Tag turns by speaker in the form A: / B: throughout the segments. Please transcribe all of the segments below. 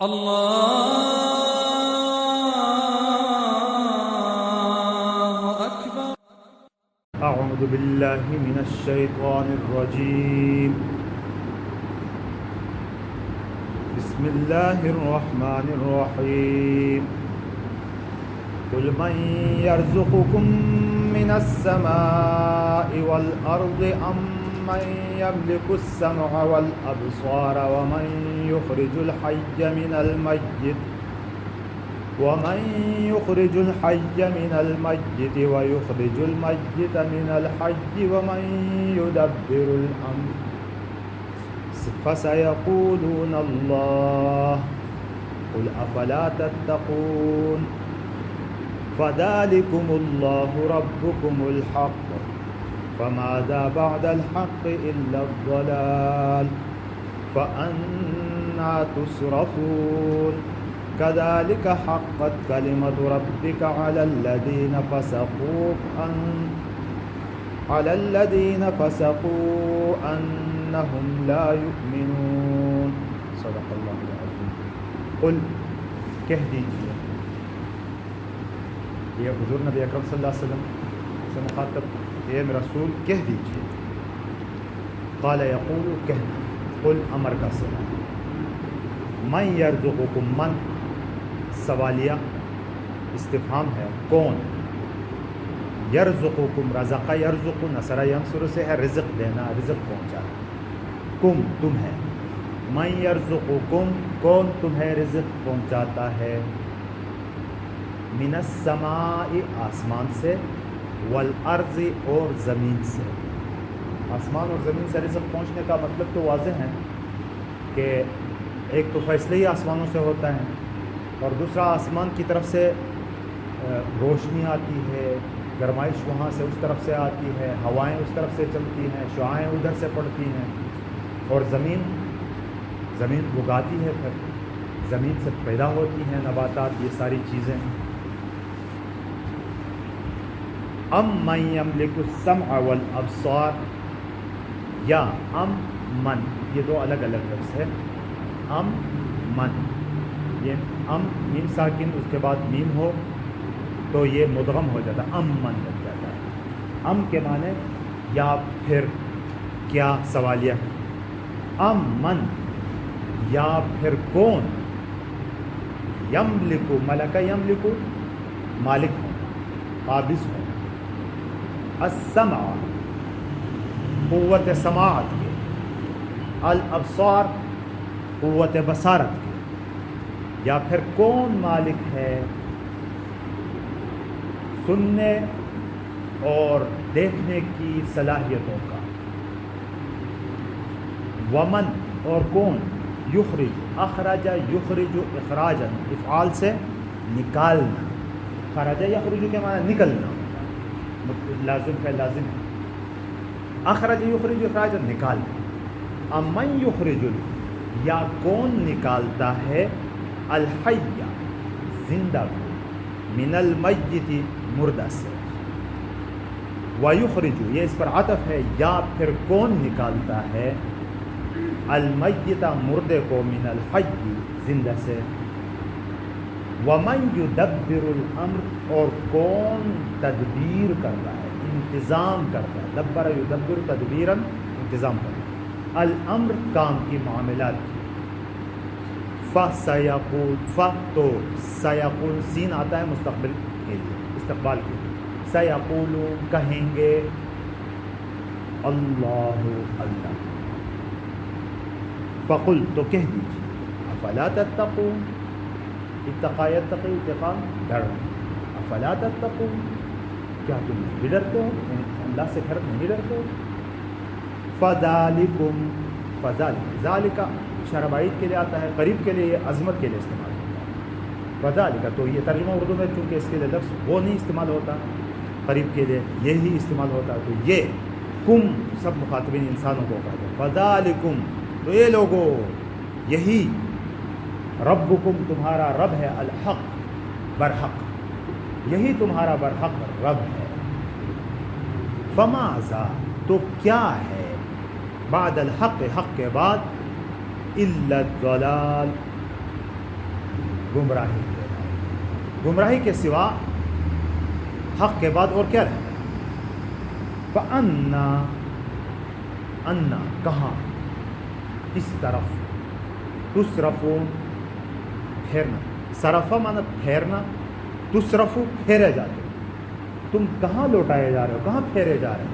A: اللہ اکبر۔
B: اعوذ باللہ من الشیطان الرجیم، بسم اللہ الرحمن الرحیم۔ قل من يرزقكم من السماء والأرض أم من يملك السمع والأبصار ومن يخرج الحي من الميت ويخرج الميت من الحي ومن يدبر الأمر فسيقولون الله قل أفلا تتقون فذلكم الله ربكم الحق فماذا بعد الحق إلا الضلال فأنى تصرفون كذلك حقت كلمة ربك على الذين فسقوا أنهم لا يؤمنون۔ صدق اللہ العظیم۔ قل، کہہ دیجیے، یہ حضور نبی اکرم صلی اللہ علیہ وسلم سے مخاطب، اے رسول کہہ دیجیے، قال یقول کہنا، قل امر کا صلہ، من یرزقکم، من سوالیہ استفہام ہے، کون، یرزقکم، رزق یرزق نصر ینصر سے ہے رزق دینا، رزق پہنچانا، کم تم ہے، من یرزقکم کون تمہیں رزق پہنچاتا ہے، من السماء آسمان سے، والارض اور زمین سے۔ آسمان اور زمین سے رزق پہنچنے کا مطلب تو واضح ہے کہ ایک تو فیصلہ ہی آسمانوں سے ہوتا ہے، اور دوسرا آسمان کی طرف سے روشنی آتی ہے، گرمائش وہاں سے اس طرف سے آتی ہے، ہوائیں اس طرف سے چلتی ہیں، شعاعیں ادھر سے پڑتی ہیں، اور زمین اگاتی ہے، پھر زمین سے پیدا ہوتی ہیں نباتات، یہ ساری چیزیں۔ ام من یملک السمع والابصار، یا ام من، یہ دو الگ الگ لفظ ہے، ام من، یہ ام میم ساکن اس کے بعد میم ہو تو یہ مدغم ہو جاتا ہے، ام من بن جاتا ہے۔ ام کے معنی یا پھر، کیا سوالیہ ہے، ام من یا پھر کون، یملکو، ملکہ یملکو مالک ہوں، قابض ہوں، السمع قوت سماعت کے، الابصار قوت بصارت کے، یا پھر کون مالک ہے سننے اور دیکھنے کی صلاحیتوں کا، ومن اور کون، یخرج، اخرج یخرج اخراجا، افعال سے نکالنا، خرج یخرج کے معنی نکلنا، لازم کا لازم ہے، اخرج یخرج اخراجا نکالنا، امن یخرج، یا کون نکالتا ہے، الحی زندہ کو، من المیت مردہ سے، ویخرج، یہ اس پر عطف ہے، یا پھر کون نکالتا ہے، المیت مردے کو، من الحی زندہ سے، ومن یدبر الامر، اور کون تدبیر کرتا ہے، انتظام کرتا ہے، دبر یدبر تدبیرا، انتظام کرتا ہے، الامر کام کی، معاملات کی، فَسَيَقُولُ، تو سیقول سین آتا ہے مستقبل کے لیے، استقبال کے لیے، سیقول کہیں گے، اللہ اللہ، فقل تو کہہ دیجیے، افلا تتقون، اتقا یتقی، اتقا ڈر، افلا تتقون، کیا تم نہیں ڈرتے ہو، اللہ سے پھر نہیں ڈرتے ہو، فذالکم، ذالک شربائید کے لیے آتا ہے، قریب کے لیے، عظمت کے لیے استعمال ہوتا ہے، فذالک، تو یہ ترجمہ اردو میں چونکہ اس کے لیے لفظ وہ نہیں استعمال ہوتا، قریب کے لیے یہی استعمال ہوتا ہے، تو یہ کم سب مخاطبین انسانوں کو کہتے ہیں، فذالکم، تو یہ لوگوں، یہی، ربکم تمہارا رب ہے، الحق برحق، یہی تمہارا برحق رب ہے، فماذا، تو کیا ہے، بعد الحق، حق کے بعد، الا الضلال، गुमराही के बाद। गुमराही के सिवा हक के बाद और क्या रहता है? फ़अन्ना, अन्ना कहाँ, इस तरफ, तुसरफून फेरना, सरफा माना फेरना, तुसरफू फेरे जाते हो, तुम कहाँ लौटाए जा रहे हो, कहाँ फेरे जा रहे हो,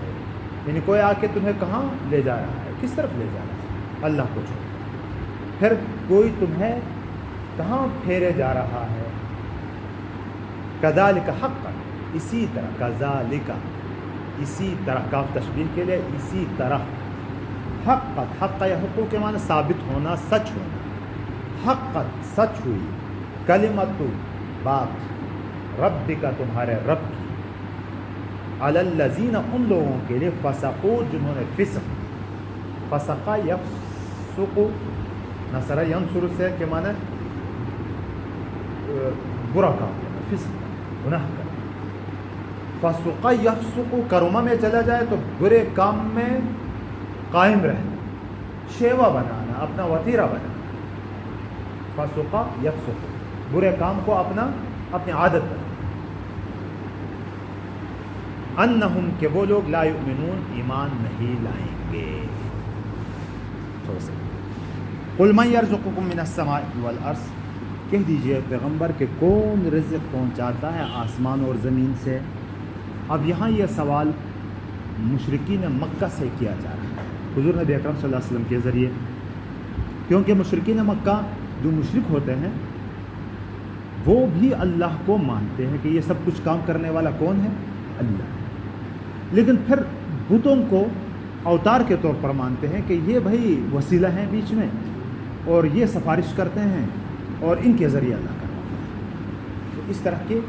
B: यानी कोई आके तुम्हें कहाँ ले जा रहा है, किस तरफ ले जा रहा है, अल्लाह को छोड़, फिर कोई तुम्हें कहाँ फेरे जा रहा है। कज़ालिका हक़्क़न, इसी तरह, कज़ालिका इसी तरह, काफ तशबीह के लिए इसी तरह, हक़्क़त, हक़्क़ या हुक़ूक़ के माने साबित होना, सच होना, हक़्क़त सच हुई, कलिमतु बात, रब्बिका तुम्हारे रब की, अलल्लज़ीना उन लोगों के लिए, फ़सक़ू जिन्होंने फ़िस्क़, फ़सक़ा यफ़्सुक़ु नसरा यंसुरु से के माने बुरा काम करना, फ़िस्क़ गुनाह करना, फ़सक़ा यफ़्सुक़ु करमा में चला जाए तो बुरे काम में कायम रहना, शेवा बनाना, अपना वतीरा बनाना, फ़सक़ा यफ़्सुक़ु बुरे काम को अपनी आदत बनाना। अन्नहुम के वो लोग ला युमिनून ईमान नहीं लाएंगे। थोड़ा सा कुल मन यरज़ुक़ुकुम मिनस्समाइ वल अर्ज़, कह दीजिए पैगम्बर कि कौन रिज़्क़ पहुँचाता है आसमान और ज़मीन से। अब यहाँ यह सवाल मुशरिकीन मक्का से किया जा रहा है हुज़ूर नबी अकरम सल्लल्लाहु अलैहि वसल्लम के ज़रिए, क्योंकि मुशरिकीन मक्का जो मुशरिक होते हैं वो भी अल्लाह को मानते हैं कि ये सब कुछ काम करने वाला कौन है, अल्लाह, लेकिन फिर बुतों को अवतार के तौर पर मानते हैं कि ये भाई वसीला हैं बीच में और ये सिफारिश करते हैं और इनके ज़रिए अल्लाह करवाता है, तो इस तरह के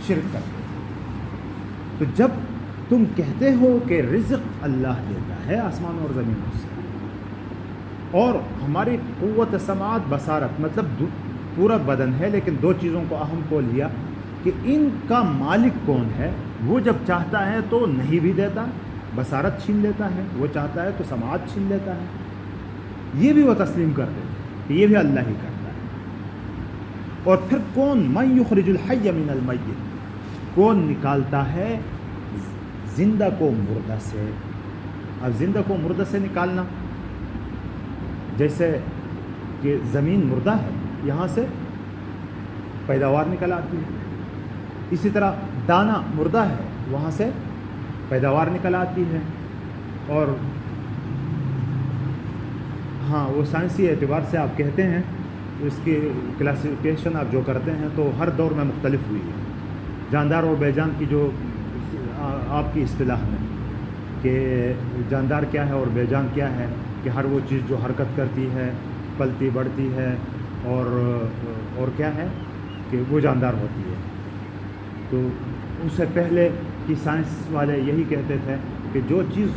B: शिरक करते हैं। तो जब तुम कहते हो कि रिज़्क़ अल्लाह देता है आसमान और ज़मीनों से, और हमारी क़ुव्वत समाअत बसारत मतलब पूरा बदन है, लेकिन दो चीज़ों को अहम को लिया कि इनका मालिक कौन है, वो जब चाहता है तो नहीं भी देता, बसारत छीन लेता है, वो चाहता है तो समाअत छीन लेता है, ये भी वो तस्लीम कर देते हैं कि ये भी अल्लाह ही करता है। और फिर कौन, मन युखरिजुल हय्य मिनल मय्यित, कौन निकालता है जिंदा को मुर्दा से। अब जिंदा को मुर्दा से निकालना, जैसे कि ज़मीन मुर्दा है, यहाँ से पैदावार निकल आती है, इसी तरह दाना मुर्दा है, वहाँ से पैदावार निकल आती है। और हाँ, वो साइंसी एतबार से आप कहते हैं तो इसकी क्लासिफिकेशन आप जो करते हैं तो हर दौर में मुख्तलिफ हुई है, जानदार और बेजान की जो आपकी इस्तिलाह में कि जानदार क्या है और बेजान क्या है, कि हर वो चीज़ जो हरकत करती है, पलती बढ़ती है और क्या है कि वो जानदार होती है। तो उससे पहले की साइंस वाले यही कहते थे कि जो चीज़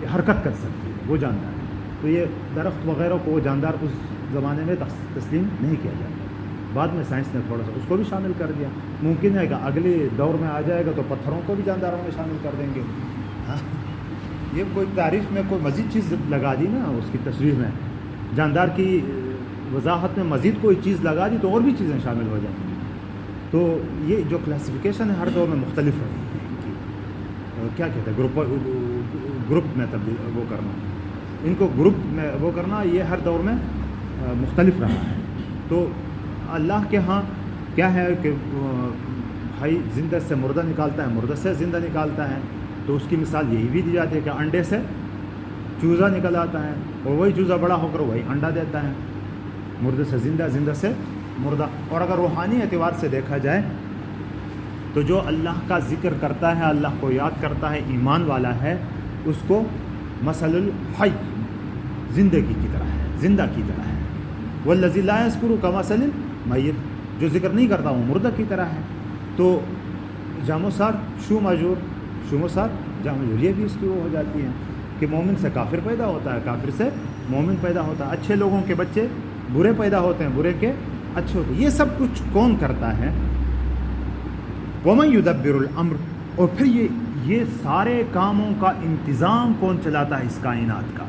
B: हरकत कर सकती है वो जानदार है, तो ये दरख्त वगैरह को वो जानदार उस ज़माने में तस्लीम नहीं किया जाता। बाद में साइंस ने थोड़ा सा उसको भी शामिल कर दिया। मुमकिन है कि अगले दौर में आ जाएगा तो पत्थरों को भी जानदारों में शामिल कर देंगे। हाँ, ये कोई तारीफ़ में कोई मज़ीद चीज़ लगा दी ना, उसकी तशरीह में जानदार की वजाहत में मज़ीद कोई चीज़ लगा दी तो और भी चीज़ें शामिल हो जाएंगी। तो ये जो क्लासिफिकेशन है हर दौर में मुख्तलिफ रही है इनकी, क्या कहते हैं, ग्रुप में तब्दील वो करना, इनको ग्रुप में वो करना, ये हर दौर में मुख्तलिफ रहा है। तो अल्लाह के यहाँ क्या है कि भाई ज़िंदा से मुर्दा निकालता है, मुर्दा से ज़िंदा निकालता है, तो उसकी मिसाल यही भी दी जाती है कि अंडे से चूज़ा निकल आता है और वही चूज़ा बड़ा होकर वही अंडा देता है, मुर्दे से ज़िंदा, ज़िंदा से मुर्दा। और अगर रूहानी एतबार से देखा जाए तो जो अल्लाह का ज़िक्र करता है, अल्लाह को याद करता है, ईमान वाला है, उसको मसलुल हय, ज़िंदगी की तरह है, ज़िंदा की तरह है। वल्लज़ी ला यज़कुरु कमसलिल मय्यित, जो ज़िक्र नहीं करता वो मुर्दा की तरह है। तो जामोसार शू मजूर, शुमोसार जामजूर, ये भी इसकी वो हो जाती है कि मोमिन से काफिर पैदा होता है, काफिर से मोमिन पैदा होता है, अच्छे लोगों के बच्चे बुरे पैदा होते हैं, बुरे के अच्छे होते हैं। ये सब कुछ कौन करता है? वमन युदब्बिरुल अम्र, और फिर ये सारे कामों का इंतज़ाम कौन चलाता है इस कायनात का,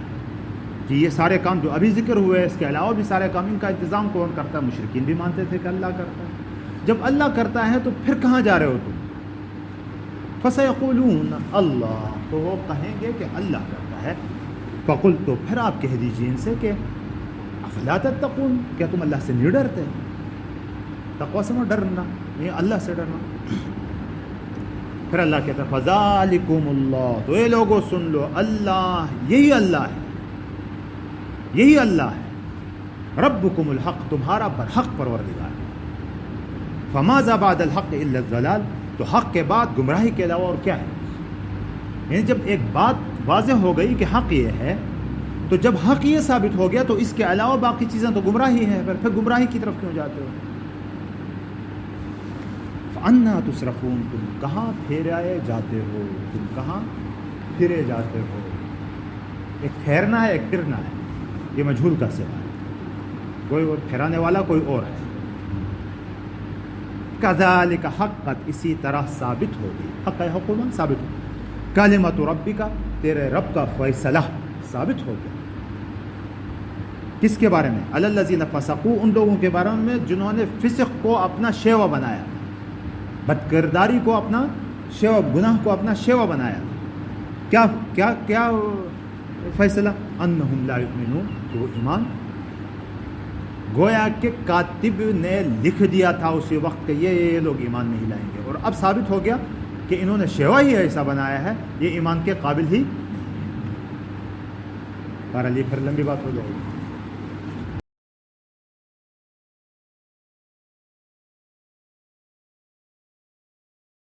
B: کہ یہ سارے کام جو ابھی ذکر ہوئے اس کے علاوہ بھی سارے کام، ان کا انتظام کون کرتا ہے؟ مشرکین بھی مانتے تھے کہ اللہ کرتا ہے۔ جب اللہ کرتا ہے تو پھر کہاں جا رہے ہو تم؟ فَسَيَقُولُونَ اللہ، تو وہ کہیں گے کہ اللہ کرتا ہے۔ فَقُلْ، تو پھر آپ کہہ دیجیے ان سے کہ افلا تتقون، کیا تم اللہ سے نہیں ڈرتے؟ تقوی سے ڈرنا، یہ اللہ سے ڈرنا۔ پھر اللہ کہتا ہے فَذَلِكُمُ اللَّهُ، تو یہ لوگوں سن لو، اللہ یہی اللہ ہے، یہی اللہ ہے، ربکم الحق، تمہارا برحق پروردگار ہے۔ فَمَاذَا بَعْدَ الْحَقِّ إِلَّا الضَّلَالُ، تو حق کے بعد گمراہی کے علاوہ اور کیا ہے؟ یعنی جب ایک بات واضح ہو گئی کہ حق یہ ہے، تو جب حق یہ ثابت ہو گیا تو اس کے علاوہ باقی چیزیں تو گمراہی ہے، پھر گمراہی کی طرف کیوں جاتے ہو؟ فَأَنَّا تُصْرَفُونَ، تم کہاں پھیرائے جاتے ہو، تم کہاں پھرے جاتے ہو؟ ایک پھیرنا ہے، ایک پھرنا ہے، یہ مجہول کا صیغہ ہے، کوئی اور پھیرانے والا کوئی اور ہے۔ کذالک حقت، اسی طرح ثابت ہوگی، حق حکومت ثابت ہوگی، کلمۃ ربک، تیرے رب کا فیصلہ ثابت ہو گیا۔ کس کے بارے میں؟ علی الذین فسقوا، ان لوگوں کے بارے میں جنہوں نے فسق کو اپنا شیوا بنایا، بد کرداری کو اپنا شیوا، گناہ کو اپنا شیوا بنایا۔ کیا کیا کیا فیصلہ؟ انہم لا یؤمنون، تو وہ ایمان، گویا کہ کاتب نے لکھ دیا تھا اسی وقت کہ یہ لوگ ایمان نہیں لائیں گے، اور اب ثابت ہو گیا کہ انہوں نے شیوا ہی ایسا بنایا ہے، یہ ایمان کے قابل ہی۔ بہرحال یہ پھر لمبی بات ہو جائے گی۔